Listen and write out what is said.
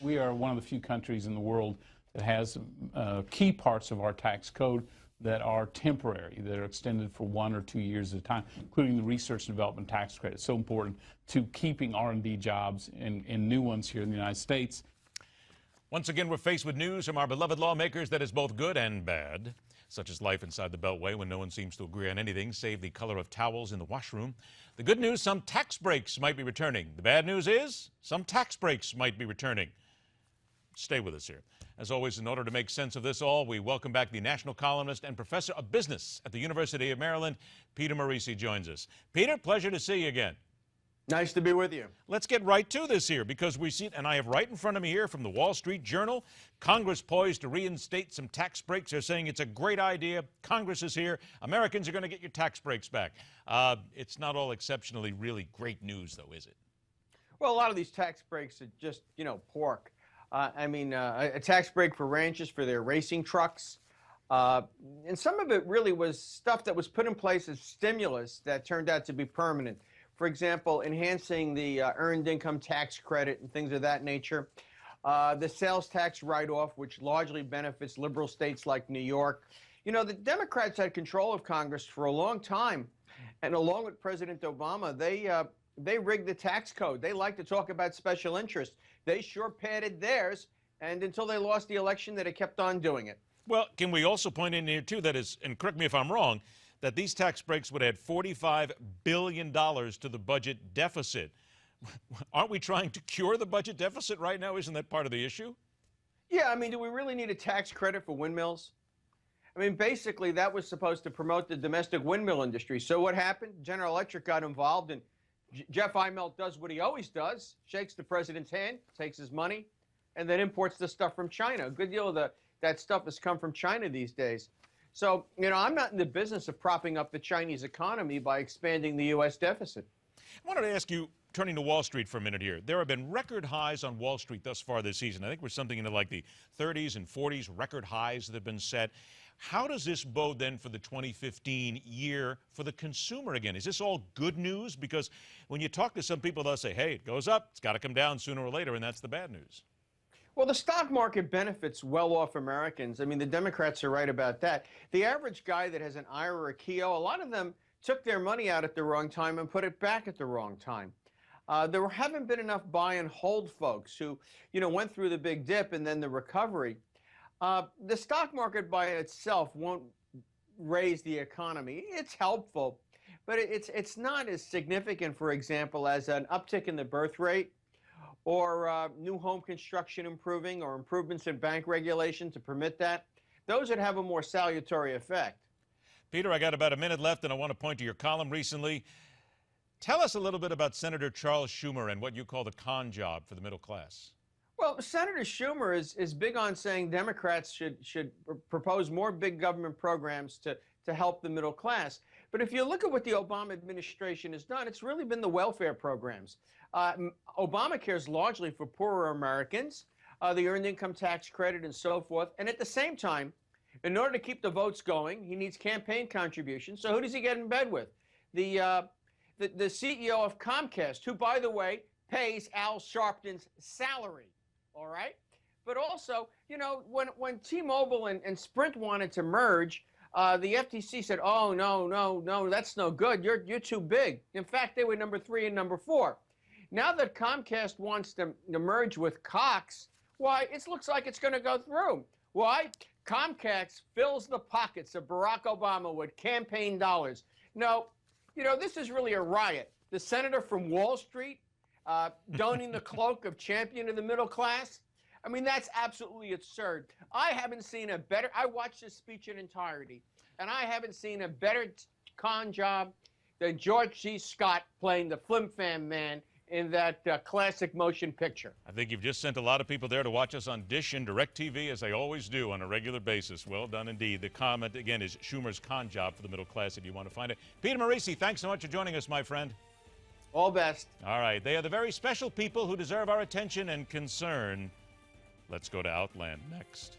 We are one of the few countries in the world that has key parts of our tax code that are temporary, that are extended for 1 or 2 years at a time, including the research and development tax credit. So important to keeping R&D jobs and new ones here in the United States. Once again, we're faced with news from our beloved lawmakers that is both good and bad, such as life inside the Beltway when no one seems to agree on anything save the color of towels in the washroom. The good news, some tax breaks might be returning. The bad news is some tax breaks might be returning. Stay with us here. As always, in order to make sense of this all, we welcome back the national columnist and professor of business at the University of Maryland. Peter Morici joins us. Peter, pleasure to see you again. Nice to be with you. Let's get right to this here, because we see, and I have right in front of me here from the Wall Street Journal, Congress poised to reinstate some tax breaks. They're saying it's a great idea. Congress is here. Americans are going to get your tax breaks back. It's not all exceptionally really great news, though, is it? Well, a lot of these tax breaks are just, pork. A tax break for ranchers for their racing trucks. And some of it really was stuff that was put in place as stimulus that turned out to be permanent. For example, enhancing the earned income tax credit and things of that nature. The sales tax write-off, which largely benefits liberal states like New York. The Democrats had control of Congress for a long time. And along with President Obama, they rigged the tax code. They like to talk about special interests. They sure padded theirs, and until they lost the election, they kept on doing it. Well, can we also point in here, too, that is, and correct me if I'm wrong, that these tax breaks would add $45 billion to the budget deficit. Aren't we trying to cure the budget deficit right now? Isn't that part of the issue? Yeah, do we really need a tax credit for windmills? Basically, that was supposed to promote the domestic windmill industry. So what happened? General Electric got involved, and Jeff Immelt does what he always does, shakes the president's hand, takes his money, and then imports the stuff from China. A good deal of that stuff has come from China these days. So, I'm not in the business of propping up the Chinese economy by expanding the U.S. deficit. I wanted to ask you, turning to Wall Street for a minute here, there have been record highs on Wall Street thus far this season. I think we're something into like the 30s and 40s record highs that have been set. How does this bode then for the 2015 year for the consumer again? Is this all good news? Because when you talk to some people, they'll say, hey, it goes up, it's got to come down sooner or later, and that's the bad news. Well, the stock market benefits well-off Americans. The Democrats are right about that. The average guy that has an IRA or a Keogh, a lot of them took their money out at the wrong time and put it back at the wrong time. There haven't been enough buy and hold folks who, went through the big dip and then the recovery. The stock market by itself won't raise the economy. It's helpful, but it's not as significant, for example, as an uptick in the birth rate, or new home construction improving, or improvements in bank regulation to permit that. Those would have a more salutary effect. Peter, I got about a minute left, and I want to point to your column recently. Tell us a little bit about Senator Charles Schumer and what you call the con job for the middle class. Well, Senator Schumer is big on saying Democrats should propose more big government programs to help the middle class. But if you look at what the Obama administration has done, it's really been the welfare programs. Obamacare is largely for poorer Americans, the earned income tax credit and so forth. And at the same time, in order to keep the votes going, he needs campaign contributions. So who does he get in bed with? The CEO of Comcast, who, by the way, pays Al Sharpton's salary. All right? But also, when T-Mobile and Sprint wanted to merge, the FTC said, oh, no, that's no good. You're too big. In fact, they were number 3 and number 4. Now that Comcast wants to merge with Cox, why, it looks like it's going to go through. Why? Comcast fills the pockets of Barack Obama with campaign dollars. No, this is really a riot. The senator from Wall Street donning the cloak of champion of the middle class. That's absolutely absurd. I haven't seen a better, I watched this speech in entirety, and I haven't seen a better con job than George C. Scott playing the Flim Flam Man in that classic motion picture. I think you've just sent a lot of people there to watch us on Dish and DirecTV, as they always do on a regular basis. Well done indeed. The comment, again, is Schumer's con job for the middle class, if you want to find it. Peter Morici, thanks so much for joining us, my friend. All best. All right. They are the very special people who deserve our attention and concern. Let's go to Outland next.